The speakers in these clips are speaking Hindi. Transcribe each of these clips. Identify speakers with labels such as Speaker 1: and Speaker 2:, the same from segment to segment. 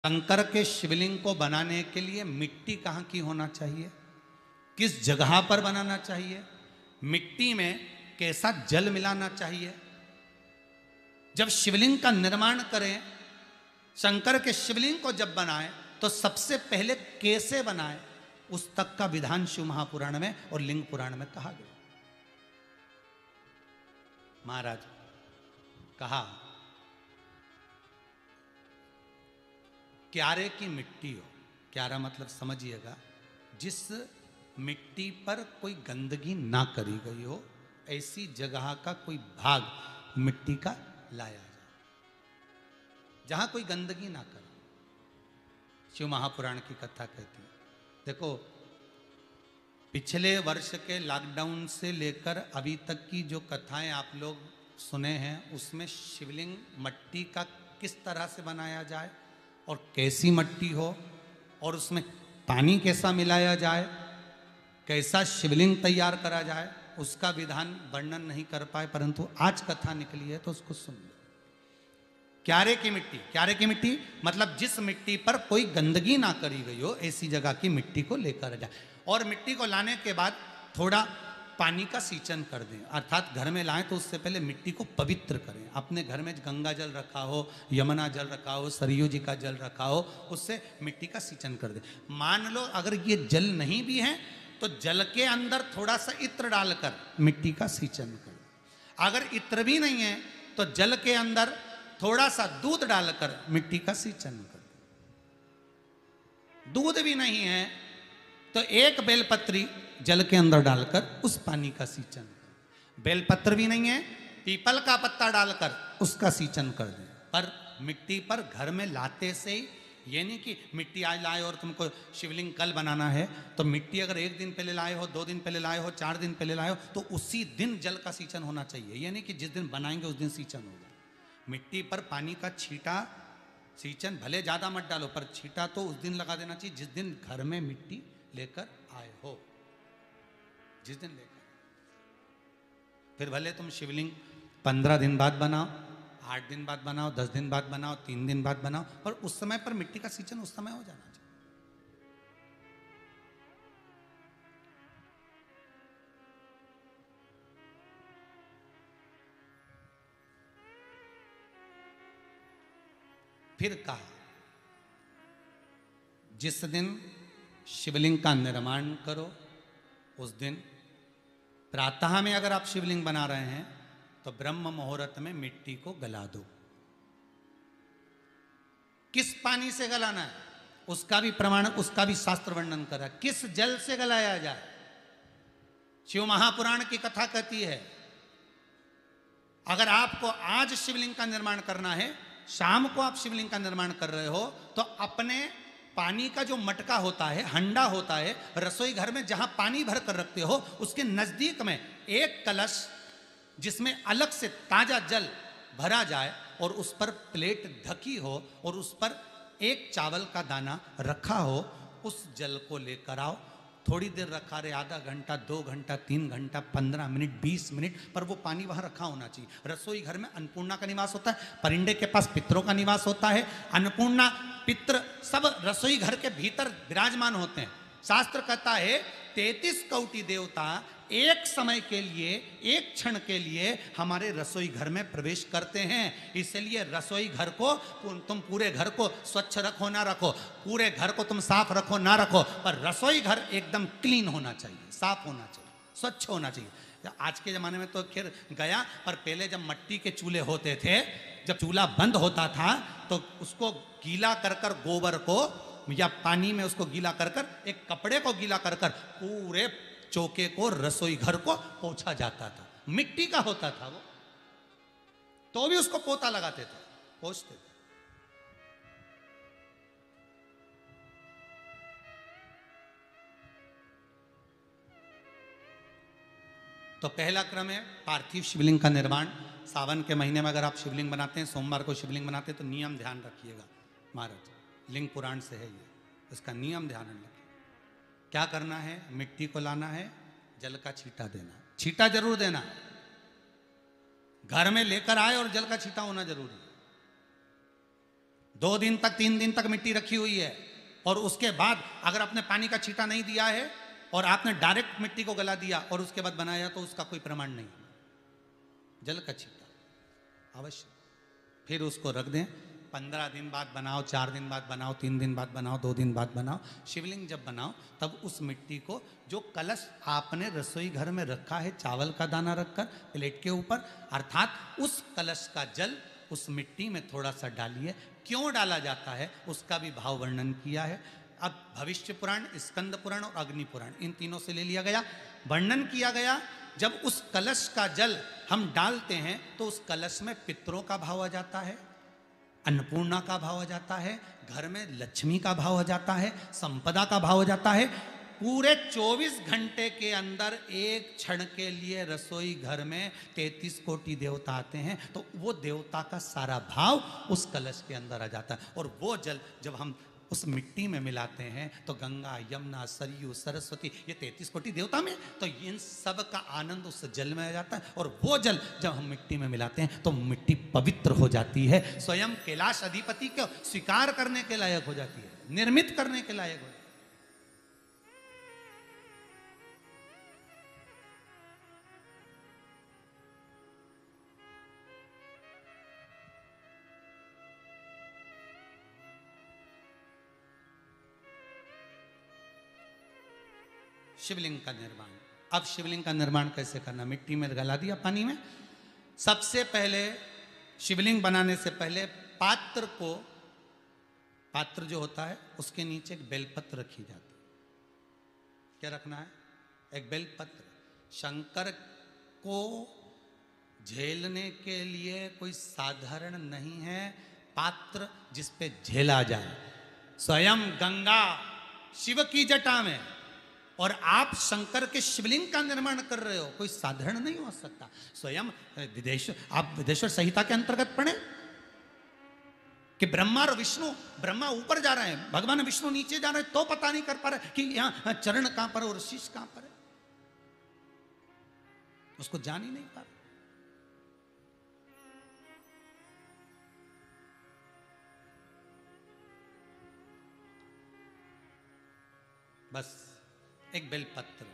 Speaker 1: शंकर के शिवलिंग को बनाने के लिए मिट्टी कहाँ की होना चाहिए, किस जगह पर बनाना चाहिए, मिट्टी में कैसा जल मिलाना चाहिए। जब शिवलिंग का निर्माण करें, शंकर के शिवलिंग को जब बनाएं, तो सबसे पहले कैसे बनाएं, उस तक का विधान शिव महापुराण में और लिंग पुराण में कहा गया। महाराज कहा, क्यारे की मिट्टी हो, क्यारा मतलब समझिएगा, जिस मिट्टी पर कोई गंदगी ना करी गई हो, ऐसी जगह का कोई भाग मिट्टी का लाया जाए, जहां कोई गंदगी ना करे। शिव महापुराण की कथा कहती है। देखो, पिछले वर्ष के लॉकडाउन से लेकर अभी तक की जो कथाएं आप लोग सुने हैं, उसमें शिवलिंग मट्टी का किस तरह से बनाया जाए और कैसी मट्टी हो और उसमें पानी कैसा मिलाया जाए, कैसा शिवलिंग तैयार करा जाए, उसका विधान वर्णन नहीं कर पाए, परंतु आज कथा निकली है तो उसको सुन लो। क्यारे की मिट्टी, क्यारे की मिट्टी मतलब जिस मिट्टी पर कोई गंदगी ना करी गई हो, ऐसी जगह की मिट्टी को लेकर जाए। और मिट्टी को लाने के बाद थोड़ा पानी का सींचन कर दें, अर्थात घर में लाएं तो उससे पहले मिट्टी को पवित्र करें। अपने घर में गंगा जल रखा हो, यमुना जल रखा हो, सरयू जी का जल रखा हो, उससे मिट्टी का सींचन कर दें। मान लो अगर ये जल नहीं भी है तो जल के अंदर थोड़ा सा इत्र डालकर मिट्टी का सींचन करें। अगर इत्र भी नहीं है तो जल के अंदर थोड़ा सा दूध डालकर मिट्टी का सींचन कर दें। दूध भी नहीं है तो एक बेलपत्री जल के अंदर डालकर उस पानी का सींचन करें। बेलपत्र भी नहीं है, पीपल का पत्ता डालकर उसका सींचन कर दें। पर मिट्टी पर घर में लाते से ही, ये नहीं कि मिट्टी आज लाए और तुमको शिवलिंग कल बनाना है, तो मिट्टी अगर 1 दिन पहले लाए हो, 2 दिन पहले लाए हो, 4 दिन पहले लाए हो, तो उसी दिन जल का सींचन होना चाहिए। ये नहीं कि जिस दिन बनाएंगे उस दिन सींचन होगा। मिट्टी पर पानी का छींटा, सींचन भले ज़्यादा मत डालो, पर छींटा तो उस दिन लगा देना चाहिए जिस दिन घर में मिट्टी लेकर आए हो, जिस दिन लेकर। फिर भले तुम शिवलिंग 15 दिन बाद बनाओ, 8 दिन बाद बनाओ, 10 दिन बाद बनाओ, 3 दिन बाद बनाओ, पर उस समय पर मिट्टी का सींचन उस समय हो जाना चाहिए। फिर कहा, जिस दिन शिवलिंग का निर्माण करो, उस दिन प्रातः में अगर आप शिवलिंग बना रहे हैं तो ब्रह्म मुहूर्त में मिट्टी को गला दो। किस पानी से गलाना है उसका भी प्रमाण, उसका भी शास्त्र वर्णन करा। किस जल से गलाया जाए, शिव महापुराण की कथा कहती है, अगर आपको आज शिवलिंग का निर्माण करना है, शाम को आप शिवलिंग का निर्माण कर रहे हो, तो अपने पानी का जो मटका होता है, हंडा होता है, रसोई घर में जहां पानी भर कर रखते हो, उसके नजदीक में एक कलश जिसमें अलग से ताजा जल भरा जाए और उस पर प्लेट ढकी हो और उस पर एक चावल का दाना रखा हो, उस जल को लेकर आओ। थोड़ी देर रखा रहे, आधा घंटा, 2 घंटा, 3 घंटा, 15 मिनट, 20 मिनट, पर वो पानी वहां रखा होना चाहिए। रसोई घर में अन्नपूर्णा का निवास होता है, परिंदे के पास पितरों का निवास होता है। अन्नपूर्णा, पित्र सब रसोई घर के भीतर विराजमान होते हैं। शास्त्र कहता है 33 कोटि देवता एक समय के लिए, एक क्षण के लिए हमारे रसोई घर में प्रवेश करते हैं। इसलिए रसोई घर को तुम पूरे घर को स्वच्छ रखो ना रखो, पूरे घर को तुम साफ रखो ना रखो, पर रसोई घर एकदम क्लीन होना चाहिए, साफ होना चाहिए, स्वच्छ होना चाहिए। आज के ज़माने में तो खैर गया, पर पहले जब मट्टी के चूल्हे होते थे, जब चूल्हा बंद होता था तो उसको गीला कर कर, गोबर को या पानी में उसको गीला कर कर, एक कपड़े को गीला कर कर पूरे चौके को, रसोई घर को पोंछा जाता था। मिट्टी का होता था वो, तो भी उसको पोता लगाते थे, पोंछते थे। तो पहला क्रम है पार्थिव शिवलिंग का निर्माण। सावन के महीने में अगर आप शिवलिंग बनाते हैं, सोमवार को शिवलिंग बनाते हैं, तो नियम ध्यान रखिएगा महाराज, लिंग पुराण से है ये, इसका नियम ध्यान रखिए। क्या करना है, मिट्टी को लाना है, जल का छींटा देना, छींटा जरूर देना, घर में लेकर आए और जल का छींटा होना जरूरी है। 2 दिन तक 3 दिन तक मिट्टी रखी हुई है, और उसके बाद अगर आपने पानी का छींटा नहीं दिया है और आपने डायरेक्ट मिट्टी को गला दिया और उसके बाद बनाया, तो उसका कोई प्रमाण नहीं। जल का छींटा अवश्य। फिर उसको रख दें, 15 दिन बाद बनाओ, 4 दिन बाद बनाओ, 3 दिन बाद बनाओ, 2 दिन बाद बनाओ। शिवलिंग जब बनाओ तब उस मिट्टी को, जो कलश आपने रसोई घर में रखा है चावल का दाना रखकर प्लेट के ऊपर, अर्थात उस कलश का जल उस मिट्टी में थोड़ा सा डालिए। क्यों डाला जाता है उसका भी भाव वर्णन किया है। अब भविष्य पुराण, स्कंद पुराण और अग्नि पुराण, इन तीनों से ले लिया गया। वर्णन किया गया, जब उस कलश का जल हम डालते हैं तो उस कलश में पितरों का भाव आ जाता है, अन्नपूर्णा का भाव आ जाता है, घर में लक्ष्मी का भाव आ जाता है, संपदा का भाव आ जाता है। पूरे 24 घंटे के अंदर एक क्षण के लिए रसोई घर में 33 कोटि देवता आते हैं, तो वो देवता का सारा भाव उस कलश के अंदर आ जाता है। और वो जल जब हम उस मिट्टी में मिलाते हैं तो गंगा, यमुना, सरयू, सरस्वती, ये 33 कोटि देवता में, तो इन सब का आनंद उस जल में आ जाता है। और वो जल जब हम मिट्टी में मिलाते हैं तो मिट्टी पवित्र हो जाती है, स्वयं कैलाश अधिपति को स्वीकार करने के लायक हो जाती है, निर्मित करने के लायक हो जाती है। शिवलिंग का निर्माण। अब शिवलिंग का निर्माण कैसे करना? मिट्टी में गला दिया पानी में। सबसे पहले शिवलिंग बनाने से पहले पात्र जो होता है उसके नीचे एक बेलपत्र रखी जाती है। क्या रखना है? एक बेलपत्र। शंकर को झेलने के लिए कोई साधारण नहीं है पात्र जिस पे झेला जाए। स्वयं गंगा शिव की जटा में, और आप शंकर के शिवलिंग का निर्माण कर रहे हो, कोई साधारण नहीं हो सकता। स्वयं आप विदेश्वर संहिता के अंतर्गत पढ़े कि ब्रह्मा और विष्णु, ब्रह्मा ऊपर जा रहे हैं, भगवान विष्णु नीचे जा रहे हैं, तो पता नहीं कर पा रहे कि यहां चरण कहां पर और शीश कहां पर है, उसको जान ही नहीं पा रहे। बस एक बेलपत्र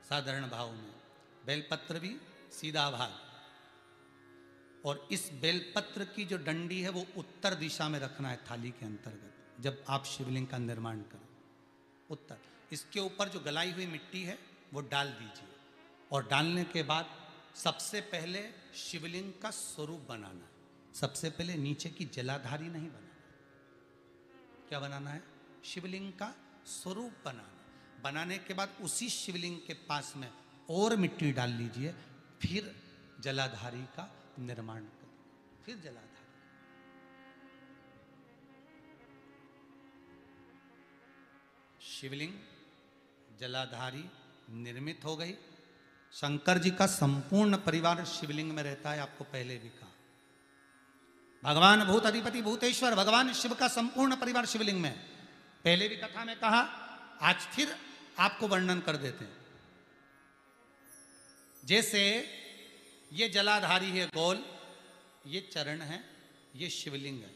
Speaker 1: साधारण भाव में, बेलपत्र भी सीधा भाग, और इस बेलपत्र की जो डंडी है वो उत्तर दिशा में रखना है थाली के अंतर्गत जब आप शिवलिंग का निर्माण करें। उत्तर। इसके ऊपर जो गलाई हुई मिट्टी है वो डाल दीजिए, और डालने के बाद सबसे पहले शिवलिंग का स्वरूप बनाना है। सबसे पहले नीचे की जलाधारी नहीं बनाना। क्या बनाना है? शिवलिंग का स्वरूप बनाना। बनाने के बाद उसी शिवलिंग के पास में और मिट्टी डाल लीजिए, फिर जलाधारी का निर्माण करिए। फिर जलाधारी। शिवलिंग जलाधारी निर्मित हो गई। शंकर जी का संपूर्ण परिवार शिवलिंग में रहता है, आपको पहले भी कहा। भगवान भूत अधिपति भूतेश्वर भगवान शिव का संपूर्ण परिवार शिवलिंग में, पहले भी कथा में कहा, आज फिर आपको वर्णन कर देते हैं। जैसे ये जलाधारी है गोल, ये चरण है, ये शिवलिंग है।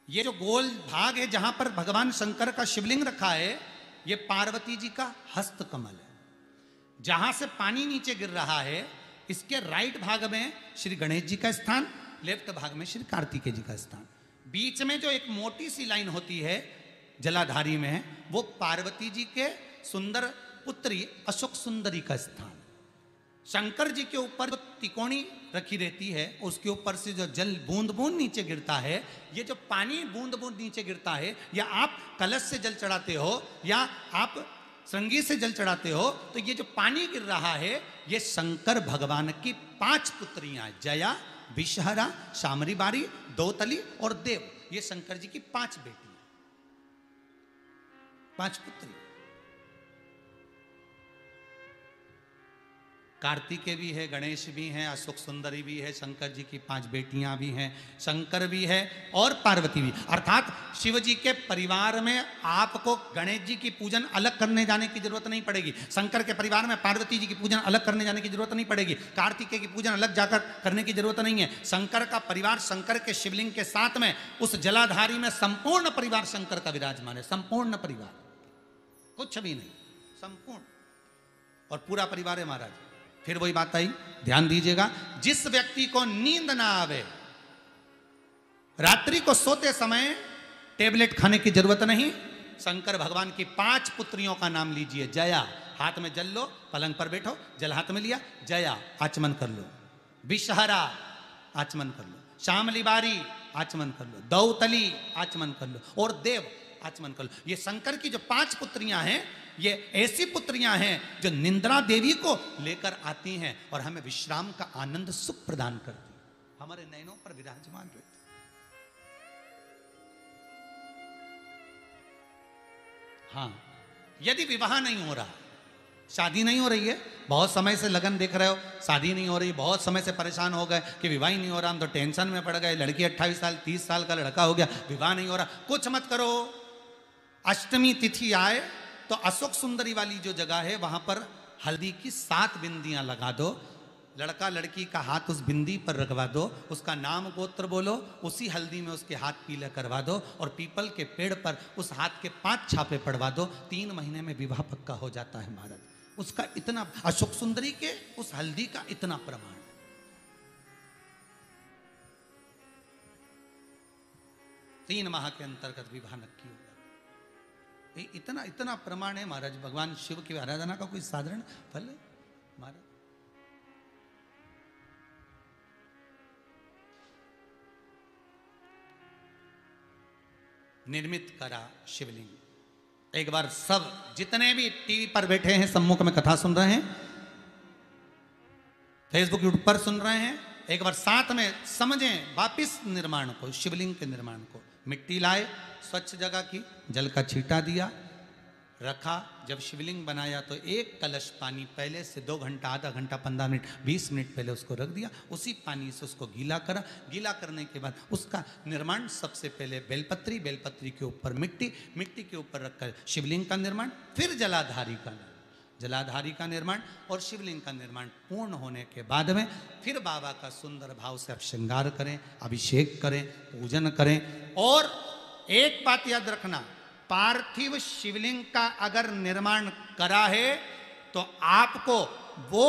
Speaker 1: ये जो गोल भाग है जहां पर भगवान शंकर का शिवलिंग रखा है, ये पार्वती जी का हस्त कमल है। जहां से पानी नीचे गिर रहा है, इसके राइट भाग में श्री गणेश जी का स्थान, लेफ्ट भाग में श्री कार्तिकेय जी का स्थान। बीच में जो एक मोटी सी लाइन होती है जलाधारी में, वो पार्वती जी के सुंदर पुत्री अशोक सुंदरी का स्थान। शंकर जी के ऊपर जो तिकोनी रखी रहती है, उसके ऊपर से जो जल बूंद बूंद नीचे गिरता है, ये जो पानी बूंद बूंद नीचे गिरता है, या आप कलश से जल चढ़ाते हो या आप श्रृंगी से जल चढ़ाते हो, तो ये जो पानी गिर रहा है, ये शंकर भगवान की 5 पुत्रियां, जया, विषहरा, शामरी बारी, दौतली और देव, ये शंकर जी की 5 बेटी, 5 पुत्री। कार्तिकेय भी है, गणेश भी हैं, अशोक सुंदरी भी है, शंकर जी की 5 बेटियां भी हैं, शंकर भी है और पार्वती भी। अर्थात शिव जी के परिवार में आपको गणेश जी की पूजन अलग करने जाने की जरूरत नहीं पड़ेगी, शंकर के परिवार में पार्वती जी की पूजन अलग करने जाने की जरूरत नहीं पड़ेगी, कार्तिकेय की पूजन अलग जाकर करने की जरूरत नहीं है। शंकर का परिवार शंकर के शिवलिंग के साथ में उस जलाधारी में संपूर्ण परिवार शंकर का विराजमान है, संपूर्ण परिवार, कुछ भी नहीं, संपूर्ण और पूरा परिवार है महाराज। फिर वही बात आई, ध्यान दीजिएगा, जिस व्यक्ति को नींद ना आवे, रात्रि को सोते समय टेबलेट खाने की जरूरत नहीं, शंकर भगवान की 5 पुत्रियों का नाम लीजिए। जया, हाथ में जल लो, पलंग पर बैठो, जल हाथ में लिया, जया आचमन कर लो, विषहरा आचमन कर लो, श्यामली बारी आचमन कर लो, दौतली आचमन कर लो और देव आचमन कर लो। ये शंकर की जो 5 पुत्रियां हैं, ये ऐसी पुत्रियां हैं जो निंद्रा देवी को लेकर आती हैं और हमें विश्राम का आनंद सुख प्रदान करती, हमारे नयनों पर विराजमान रहती। हाँ, यदि विवाह नहीं हो रहा, शादी नहीं हो रही है, बहुत समय से लगन देख रहे हो, शादी नहीं हो रही, बहुत समय से परेशान हो गए कि विवाह ही नहीं हो रहा, हम तो टेंशन में पड़ गए, लड़की 28 साल 30 साल का लड़का हो गया, विवाह नहीं हो रहा, कुछ मत करो। अष्टमी तिथि आए तो अशोक सुंदरी वाली जो जगह है वहां पर हल्दी की 7 बिंदियां लगा दो, लड़का लड़की का हाथ उस बिंदी पर रखवा दो, उसका नाम गोत्र बोलो, उसी हल्दी में उसके हाथ पीला करवा दो और पीपल के पेड़ पर उस हाथ के 5 छापे पड़वा दो, 3 महीने में विवाह पक्का हो जाता है महाराज। उसका इतना, अशोक सुंदरी के उस हल्दी का इतना प्रमाण, 3 माह के अंतर्गत विवाह नक्की होगा। इतना इतना प्रमाण है महाराज। भगवान शिव की आराधना का कोई साधारण फल है महाराज। निर्मित करा शिवलिंग। एक बार सब जितने भी टीवी पर बैठे हैं, सम्मुख में कथा सुन रहे हैं, फेसबुक यूट्यूब पर सुन रहे हैं, एक बार साथ में समझें वापिस निर्माण को, शिवलिंग के निर्माण को। मिट्टी लाए, स्वच्छ जगह की, जल का छींटा दिया, रखा। जब शिवलिंग बनाया तो 1 कलश पानी पहले से 2 घंटा, आधा घंटा, 15 मिनट, 20 मिनट पहले उसको रख दिया, उसी पानी से उसको गीला करा। गीला करने के बाद उसका निर्माण सबसे पहले बेलपत्री, बेलपत्री के ऊपर मिट्टी, मिट्टी के ऊपर रखकर शिवलिंग का निर्माण, फिर जलाधारी का निर्माण और शिवलिंग का निर्माण पूर्ण होने के बाद में फिर बाबा का सुंदर भाव से आप श्रृंगार करें, अभिषेक करें, पूजन करें। और एक बात याद रखना, पार्थिव शिवलिंग का अगर निर्माण करा है तो आपको वो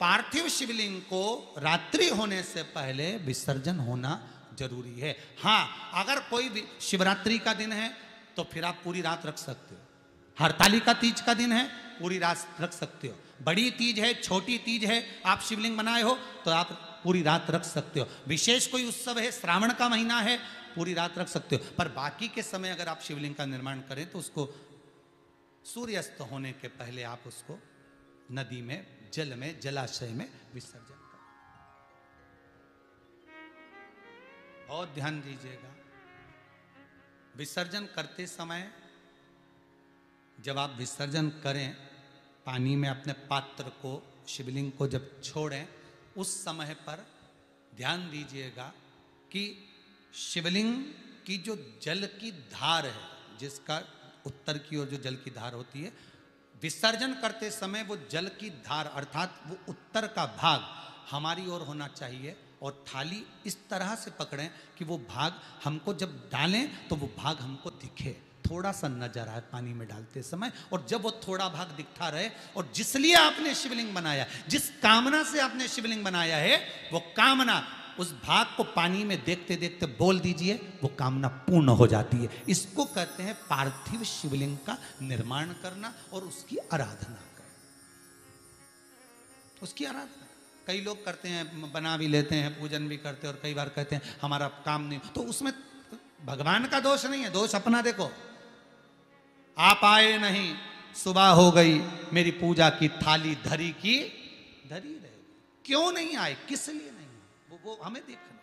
Speaker 1: पार्थिव शिवलिंग को रात्रि होने से पहले विसर्जन होना जरूरी है। हाँ, अगर कोई शिवरात्रि का दिन है तो फिर आप पूरी रात रख सकते हो, हरतालिका तीज का दिन है पूरी रात रख सकते हो, बड़ी तीज है, छोटी तीज है, आप शिवलिंग बनाए हो तो आप पूरी रात रख सकते हो, विशेष कोई उत्सव है, श्रावण का महीना है, पूरी रात रख सकते हो। पर बाकी के समय अगर आप शिवलिंग का निर्माण करें तो उसको सूर्यास्त होने के पहले आप उसको नदी में, जल में, जलाशय में विसर्जन करें। बहुत ध्यान दीजिएगा, विसर्जन करते समय जब आप विसर्जन करें, पानी में अपने पात्र को, शिवलिंग को जब छोड़ें, उस समय पर ध्यान दीजिएगा कि शिवलिंग की जो जल की धार है, जिसका उत्तर की ओर जो जल की धार होती है, विसर्जन करते समय वो जल की धार अर्थात वो उत्तर का भाग हमारी ओर होना चाहिए और थाली इस तरह से पकड़ें कि वो भाग हमको जब डालें तो वो भाग हमको दिखे, थोड़ा सा नजर आए पानी में डालते समय। और जब वो थोड़ा भाग दिखता रहे, और जिसलिए आपने शिवलिंग बनाया, जिस कामना से आपने शिवलिंग बनाया है, वो कामना उस भाग को पानी में देखते देखते बोल दीजिए, वो कामना पूर्ण हो जाती है। इसको कहते हैं पार्थिव शिवलिंग का निर्माण करना और उसकी आराधना करना। उसकी आराधना कई लोग करते हैं, बना भी लेते हैं, पूजन भी करते हैं और कई बार कहते हैं हमारा काम नहीं, तो उसमें भगवान का दोष नहीं है, दोष अपना देखो। आप आए नहीं, सुबह हो गई, मेरी पूजा की थाली धरी की धरी रहे, क्यों नहीं आए, किस लिए नहीं, वो हमें देखना।